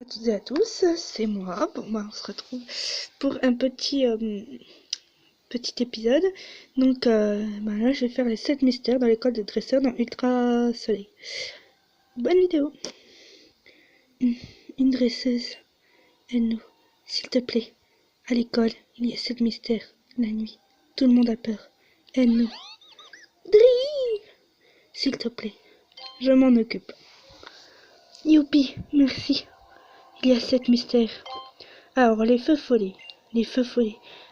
Toutes et à tous, c'est moi. Bon, on se retrouve pour un petit épisode. Donc là, je vais faire les 7 mystères dans l'école de dresseur dans Ultra Soleil. Bonne vidéo. Une dresseuse, aide-nous, s'il te plaît. À l'école, il y a 7 mystères. La nuit, tout le monde a peur. Aide-nous. Dri, s'il te plaît. Je m'en occupe. Youpi, merci. Il y a 7 mystères. Alors, les feux follets,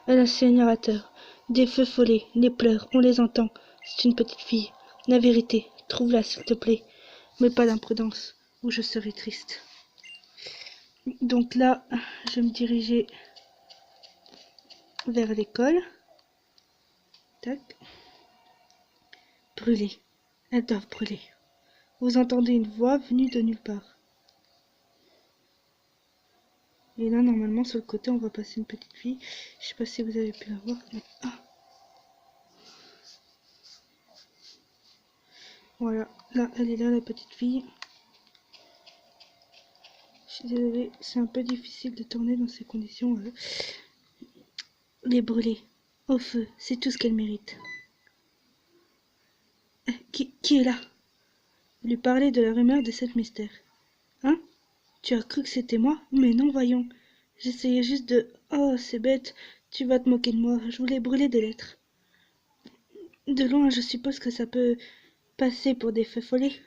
un incinérateur, des feux follets, les pleurs, on les entend. C'est une petite fille. La vérité, trouve-la s'il te plaît, mais pas d'imprudence, ou je serai triste. Donc là, je vais me diriger vers l'école. Tac. Brûler. Elles doivent brûler. Vous entendez une voix venue de nulle part. Et là, normalement, sur le côté, on va passer une petite fille. Je sais pas si vous avez pu la voir. Mais... Ah. Voilà, là, elle est là, la petite fille. Je suis désolée, c'est un peu difficile de tourner dans ces conditions. Les brûler. Au feu, c'est tout ce qu'elle mérite. Qui est là? Lui parler de la rumeur de cette mystère. Hein? Tu as cru que c'était moi? Mais non, voyons. J'essayais juste de... Oh, c'est bête. Tu vas te moquer de moi. Je voulais brûler des lettres. De loin, je suppose que ça peut passer pour des feux follets.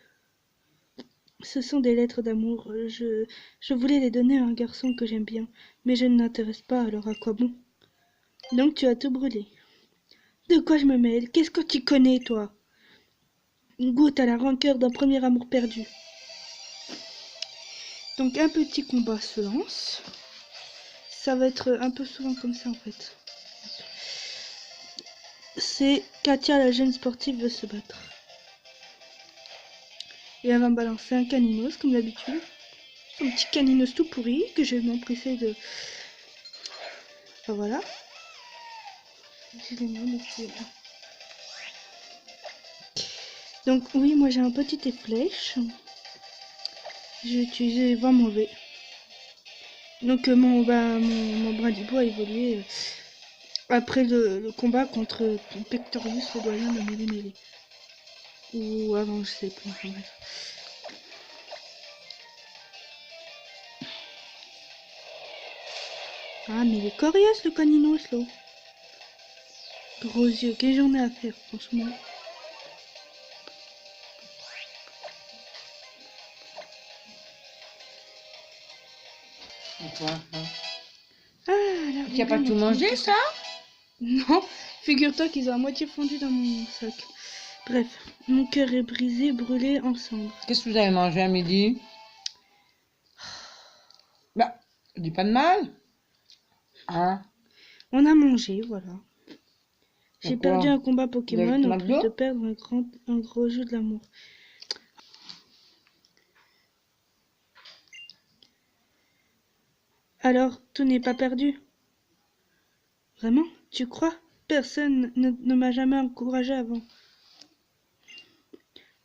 Ce sont des lettres d'amour. Je voulais les donner à un garçon que j'aime bien. Mais je ne l'intéresse pas, alors à quoi bon? Donc tu as tout brûlé. De quoi je me mêle? Qu'est-ce que tu connais, toi? Goûte à la rancœur d'un premier amour perdu. Donc un petit combat se lance. Ça va être un peu souvent comme ça en fait. C'est Katia, la jeune sportive, veut se battre. Et elle va me balancer un caninos comme d'habitude. Un petit caninos tout pourri que je vais m'empresser de... Enfin voilà. Donc oui, moi j'ai un petit flèche. J'ai utilisé 20 mauvais. Donc mon Brindibou a évolué après le combat contre Pectorius, le doyen de Mêlée. Ou avant, je sais plus. Enfin, bref. Ah, mais il est coriace le caninos là. Gros yeux, quelle j'en ai à faire, franchement. Et toi, hein? Ah, Tu n'as pas tout mangé, ça? Non, figure-toi qu'ils ont à moitié fondu dans mon sac. Bref, mon cœur est brisé, brûlé en cendres. Qu'est-ce que vous avez mangé à midi? Bah, dis pas de mal. Hein? On a mangé, voilà. J'ai Pourquoi? perdu un combat Pokémon en plus McDo? de perdre un gros jeu de l'amour. Alors, tout n'est pas perdu. Vraiment? Tu crois? Personne ne m'a jamais encouragé avant.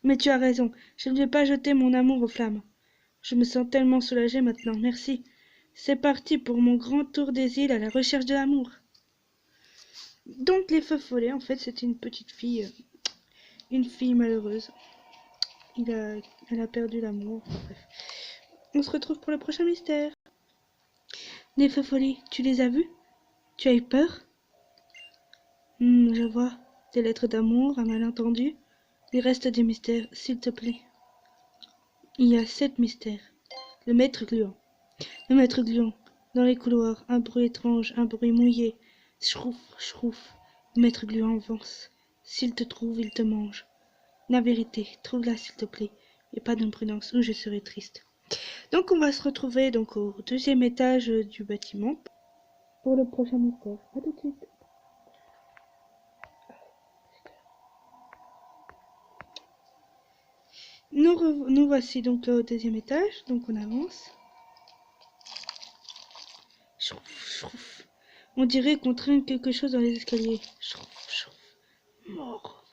Mais tu as raison, je ne vais pas jeter mon amour aux flammes. Je me sens tellement soulagée maintenant, merci. C'est parti pour mon grand tour des îles à la recherche de l'amour. Donc les feux follets, en fait, c'était une fille malheureuse. Elle a perdu l'amour. Bref. On se retrouve pour le prochain mystère. Les feux follets, tu les as vus? Tu as eu peur? Je vois. Des lettres d'amour, un malentendu. Il reste des mystères, s'il te plaît. Il y a 7 mystères. Le maître gluant. Le maître gluant. Dans les couloirs, un bruit étrange, un bruit mouillé. Schrouf, schrouf. Le maître gluant avance. S'il te trouve, il te mange. La vérité, trouve-la s'il te plaît. Et pas d'imprudence, ou je serai triste. Donc on va se retrouver donc au 2e étage du bâtiment pour le prochain mystère. A tout de suite. Nous voici donc au 2e étage, donc on avance. Schrouf, schrouf. On dirait qu'on traîne quelque chose dans les escaliers. Schrouf, schrouf. Mort.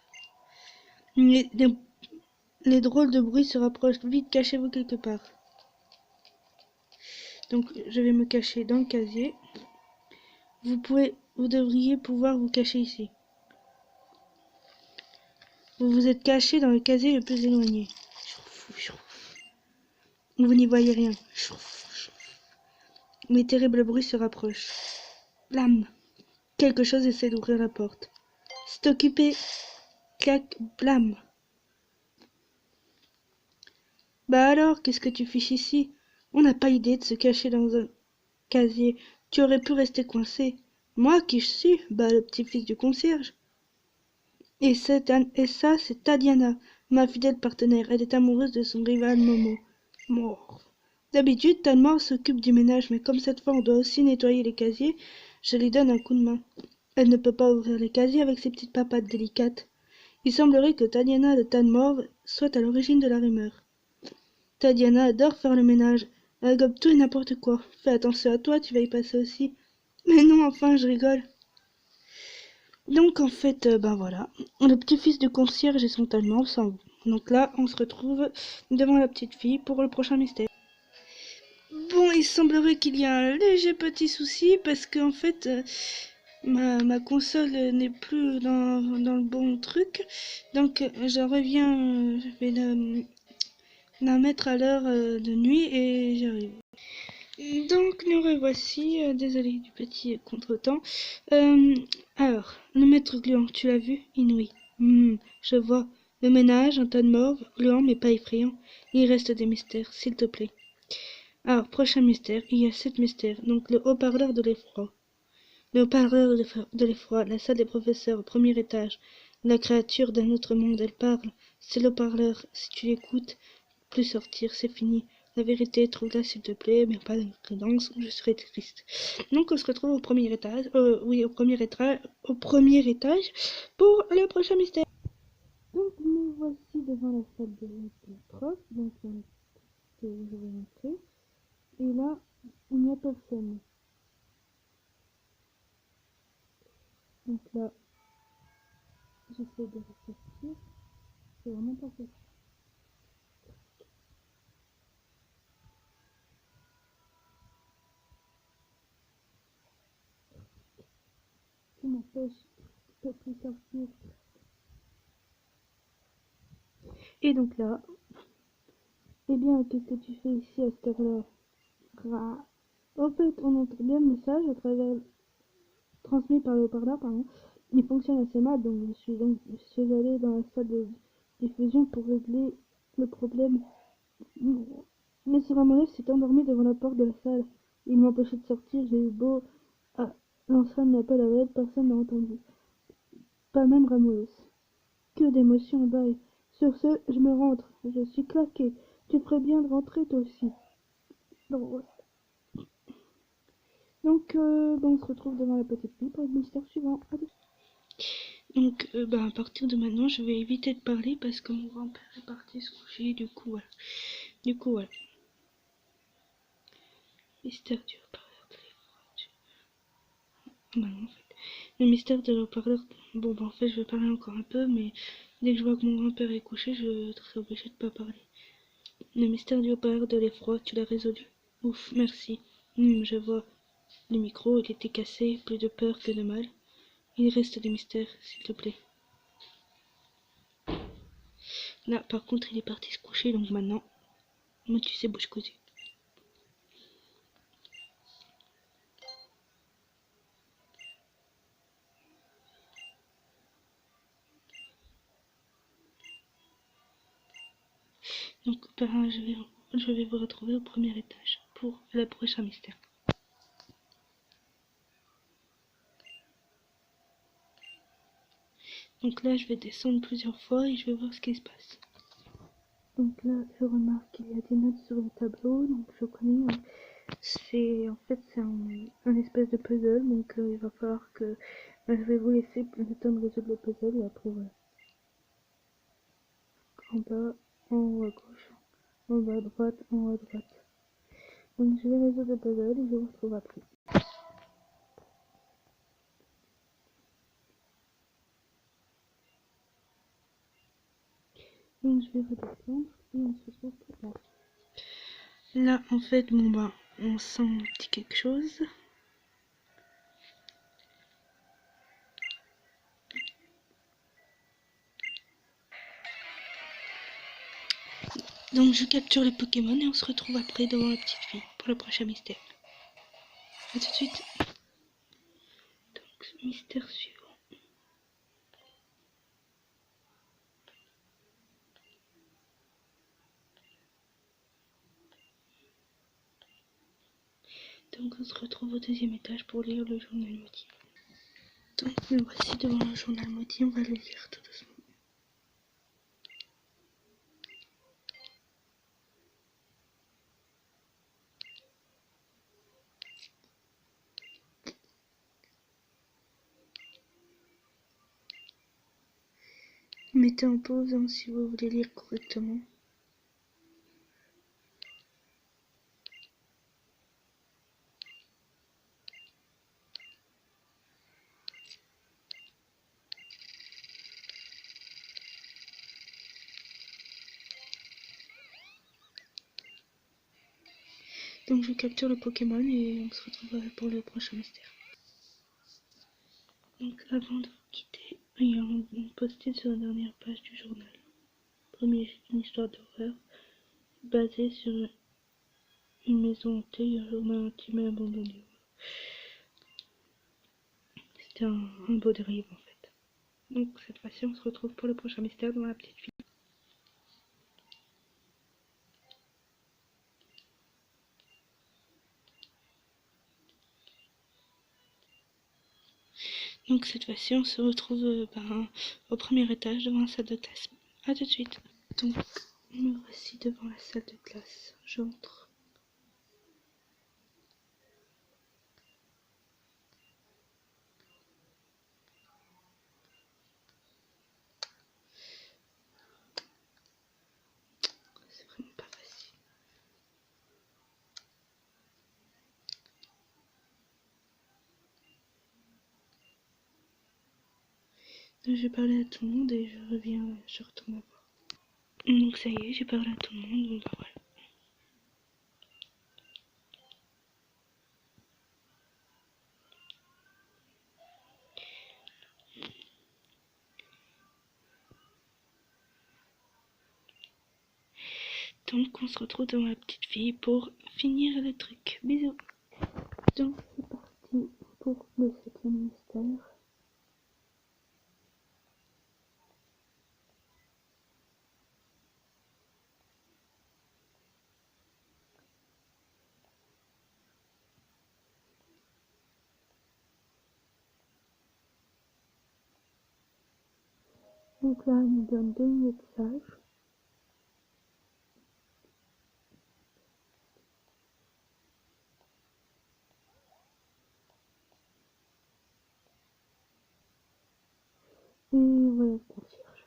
Les drôles de bruits se rapprochent. Vite, cachez-vous quelque part. Donc je vais me cacher dans le casier. Vous devriez pouvoir vous cacher ici. Vous vous êtes caché dans le casier le plus éloigné. Vous n'y voyez rien. Mais terrible bruit se rapproche. Blam! Quelque chose essaie d'ouvrir la porte. C'est occupé. Clac, blam! Bah alors, qu'est-ce que tu fiches ici? On n'a pas idée de se cacher dans un casier. Tu aurais pu rester coincé. Moi, qui je suis? Bah, le petit-fils du concierge. Et ça, c'est Tadiana, ma fidèle partenaire. Elle est amoureuse de son rival Momo. Mort. D'habitude, Tanmore s'occupe du ménage, mais comme cette fois on doit aussi nettoyer les casiers, je lui donne un coup de main. Elle ne peut pas ouvrir les casiers avec ses petites papates délicates. Il semblerait que Tadiana de Tanmore soit à l'origine de la rumeur. Tadiana adore faire le ménage. Elle gobe tout et n'importe quoi. Fais attention à toi, tu vas y passer aussi. Mais non, enfin, je rigole. Donc en fait, ben voilà, le petit-fils du concierge et son Tanmore s'en vont. Donc là, on se retrouve devant la petite fille pour le prochain mystère. Bon, il semblerait qu'il y a un léger petit souci parce qu'en fait, ma console n'est plus dans le bon truc. Donc je reviens, je vais la mettre à l'heure de nuit et j'arrive. Donc nous revoici, désolé du petit contretemps. Alors, le maître gluant, tu l'as vu? Inouï. Je vois. Le ménage, un tas de morve, gluant mais pas effrayant. Il reste des mystères, s'il te plaît. Alors, prochain mystère, il y a 7 mystères. Donc le haut-parleur de l'effroi. Le haut-parleur de l'effroi, la salle des professeurs au premier étage. La créature d'un autre monde, elle parle. C'est le haut-parleur, si tu l'écoutes, plus sortir, c'est fini. La vérité, trouve-la s'il te plaît, mais pas d'incrédence, je serai triste. Donc on se retrouve au premier étage, au premier étage pour le prochain mystère. Donc nous voici devant la salle de prof, donc je vais entrer. Et là, il n'y a personne. Donc là, j'essaie de ressortir. C'est vraiment pas possible. Qui m'empêche, je peux plus sortir. Et donc là, eh bien, qu'est-ce que tu fais ici à cette heure-là? En fait, on entend bien le message à travers transmis par le haut-parleur, pardon. Il fonctionne assez mal, donc je suis allé dans la salle de diffusion pour régler le problème. Mais ce Ramones s'est endormi devant la porte de la salle. Il m'empêchait de sortir, j'ai eu beau lancer un appel à l'aide, personne n'a entendu. Pas même Ramones. Que d'émotions, bye. Sur ce, je me rentre. Je suis claqué. Tu ferais bien de rentrer toi aussi. Donc, on se retrouve devant la petite fille pour le mystère suivant. Allez. Donc, à partir de maintenant, je vais éviter de parler parce que mon grand-père est parti se coucher. Du coup, voilà. Mystère du haut-parleur de l'effroi. Non, en fait. Le mystère de l'haut-parleur. Bon, en fait, je vais parler encore un peu, mais dès que je vois que mon grand-père est couché, je serai obligée de pas parler. Le mystère du haut-parleur de l'effroi, tu l'as résolu. Ouf, merci. Je vois. Le micro, il était cassé, plus de peur que de mal. Il reste des mystères, s'il te plaît. Là, par contre, il est parti se coucher, donc maintenant, moi, tu sais, bouche cousue. Donc, je vais vous retrouver au premier étage pour le prochain mystère. Donc là, je vais descendre plusieurs fois et je vais voir ce qui se passe. Donc là, je remarque qu'il y a des notes sur le tableau, donc je connais. En fait, c'est un espèce de puzzle, donc il va falloir que je vais vous laisser le temps de résoudre le puzzle et après voilà. En bas, en haut à gauche, en bas à droite, en haut à droite. Donc je vais résoudre le puzzle et je vous retrouve après. Donc je vais redescendre et on se retrouve plus tard. Là, en fait, On sent un petit quelque chose. Donc je capture les Pokémon et on se retrouve après devant la petite fille pour le prochain mystère. A tout de suite. Donc mystère suivant. Donc on se retrouve au deuxième étage pour lire le journal maudit. Donc me voici devant le journal maudit, on va le lire tout doucement. Mettez en pause hein, si vous voulez lire correctement. Donc je capture le Pokémon et on se retrouve pour le prochain mystère. Donc avant de vous quitter, il y a un post-it sur la dernière page du journal. Premier, une histoire d'horreur basée sur une maison hantée et un journal intime et abandonné. C'était un beau dérive en fait. Donc cette fois-ci on se retrouve pour le prochain mystère devant la petite fille. Donc cette fois-ci on se retrouve au premier étage devant la salle de classe. A tout de suite. Donc me voici devant la salle de classe. J'entre. C'est vraiment pas facile. Donc j'ai parlé à tout le monde et je retourne à voir. Donc ça y est, j'ai parlé à tout le monde, donc voilà. Donc on se retrouve devant la petite fille pour finir le truc. Bisous. Donc c'est parti pour le septième mystère. Donc là, il nous donne deux messages. Et voilà ce qu'on cherche.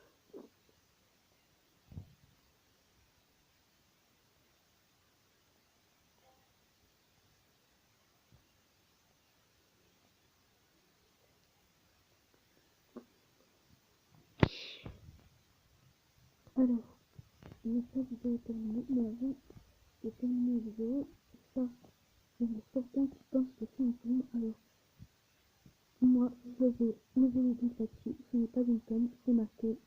Alors, la vidéo est terminée, mais avant de terminer la vidéo, ça, il y en a certains qui pensent que c'est une peine. Alors, moi, je vais vous le dire là-dessus, ce n'est pas une peine, c'est marqué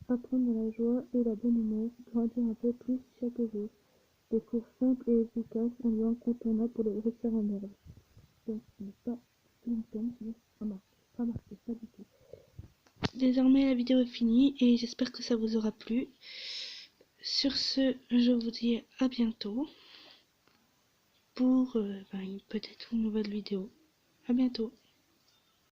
apprendre la joie et la bonne humeur, grandir un peu plus chaque jour. Des cours simples et efficaces, un lieu incontournable pour le réussir en œuvre. Donc, ce n'est pas une peine, c'est pas marqué, pas du tout. Désormais, la vidéo est finie et j'espère que ça vous aura plu. Sur ce, je vous dis à bientôt pour peut-être une nouvelle vidéo. À bientôt.